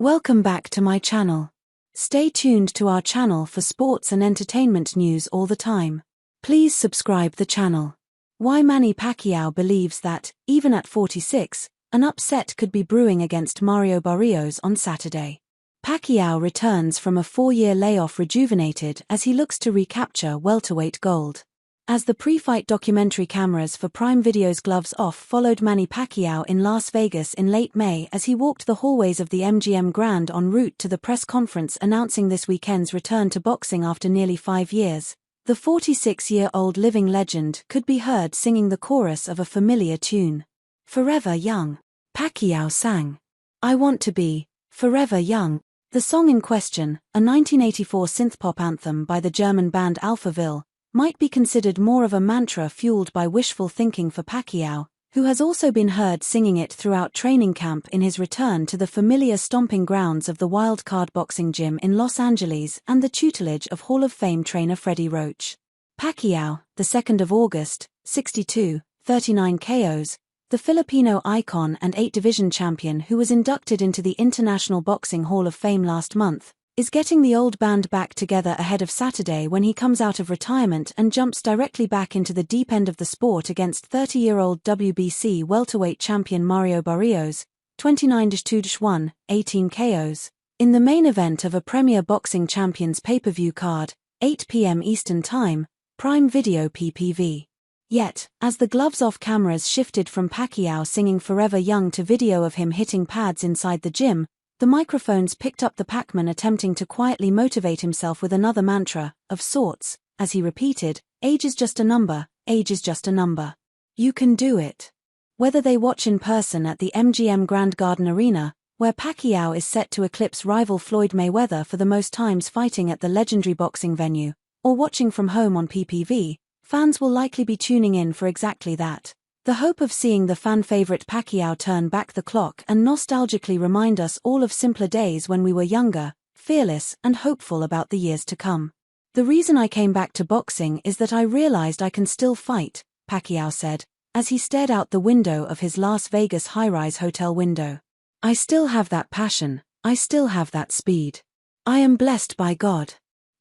Welcome back to my channel. Stay tuned to our channel for sports and entertainment news all the time. Please subscribe the channel. Why Manny Pacquiao believes that, even at 46, an upset could be brewing against Mario Barrios on Saturday. Pacquiao returns from a 4-year layoff rejuvenated as he looks to recapture welterweight gold. As the pre-fight documentary cameras for Prime Video's Gloves Off followed Manny Pacquiao in Las Vegas in late May as he walked the hallways of the MGM Grand en route to the press conference announcing this weekend's return to boxing after nearly 5 years, the 46-year-old living legend could be heard singing the chorus of a familiar tune. Forever Young. Pacquiao sang, "I want to be forever young." The song in question, a 1984 synthpop anthem by the German band Alphaville, might be considered more of a mantra fueled by wishful thinking for Pacquiao, who has also been heard singing it throughout training camp in his return to the familiar stomping grounds of the Wild Card Boxing Gym in Los Angeles and the tutelage of Hall of Fame trainer Freddie Roach. Pacquiao, the 2nd of August, 62, 39 KOs, the Filipino icon and 8-division champion who was inducted into the International Boxing Hall of Fame last month, is getting the old band back together ahead of Saturday when he comes out of retirement and jumps directly back into the deep end of the sport against 30-year-old WBC welterweight champion Mario Barrios, 29-2-1, 18 KOs, in the main event of a Premier Boxing Champions pay-per-view card, 8 p.m. Eastern Time, Prime Video PPV. Yet, as the Gloves Off cameras shifted from Pacquiao singing Forever Young to video of him hitting pads inside the gym, the microphones picked up the Pac-Man attempting to quietly motivate himself with another mantra, of sorts, as he repeated, "Age is just a number, age is just a number. You can do it." Whether they watch in person at the MGM Grand Garden Arena, where Pacquiao is set to eclipse rival Floyd Mayweather for the most times fighting at the legendary boxing venue, or watching from home on PPV, fans will likely be tuning in for exactly that. The hope of seeing the fan-favorite Pacquiao turn back the clock and nostalgically remind us all of simpler days when we were younger, fearless and hopeful about the years to come. "The reason I came back to boxing is that I realized I can still fight," Pacquiao said, as he stared out the window of his Las Vegas high-rise hotel window. "I still have that passion, I still have that speed. I am blessed by God.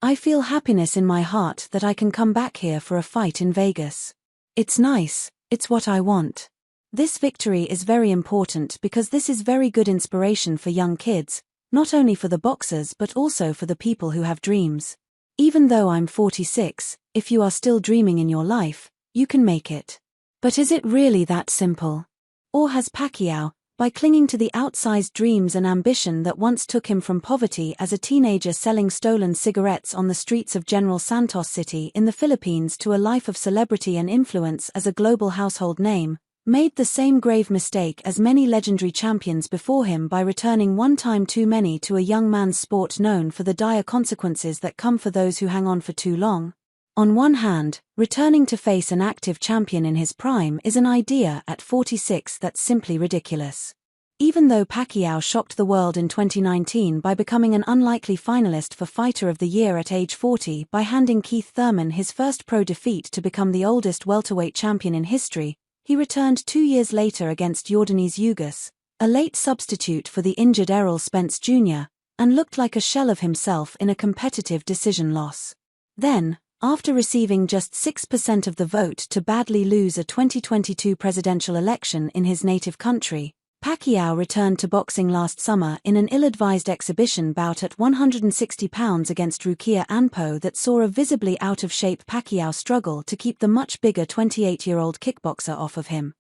I feel happiness in my heart that I can come back here for a fight in Vegas. It's nice. It's what I want." This victory is very important because this is very good inspiration for young kids, not only for the boxers but also for the people who have dreams. Even though I'm 46, if you are still dreaming in your life, you can make it. But is it really that simple? Or has Pacquiao, by clinging to the outsized dreams and ambition that once took him from poverty as a teenager selling stolen cigarettes on the streets of General Santos City in the Philippines to a life of celebrity and influence as a global household name, made the same grave mistake as many legendary champions before him by returning one time too many to a young man's sport known for the dire consequences that come for those who hang on for too long? On one hand, returning to face an active champion in his prime is an idea at 46 that's simply ridiculous. Even though Pacquiao shocked the world in 2019 by becoming an unlikely finalist for Fighter of the Year at age 40 by handing Keith Thurman his first pro defeat to become the oldest welterweight champion in history, he returned 2 years later against Yordanes Ugas, a late substitute for the injured Errol Spence Jr., and looked like a shell of himself in a competitive decision loss. Then, after receiving just 6% of the vote to badly lose a 2022 presidential election in his native country, Pacquiao returned to boxing last summer in an ill-advised exhibition bout at 160 pounds against Rukia Anpo that saw a visibly out-of-shape Pacquiao struggle to keep the much bigger 28-year-old kickboxer off of him.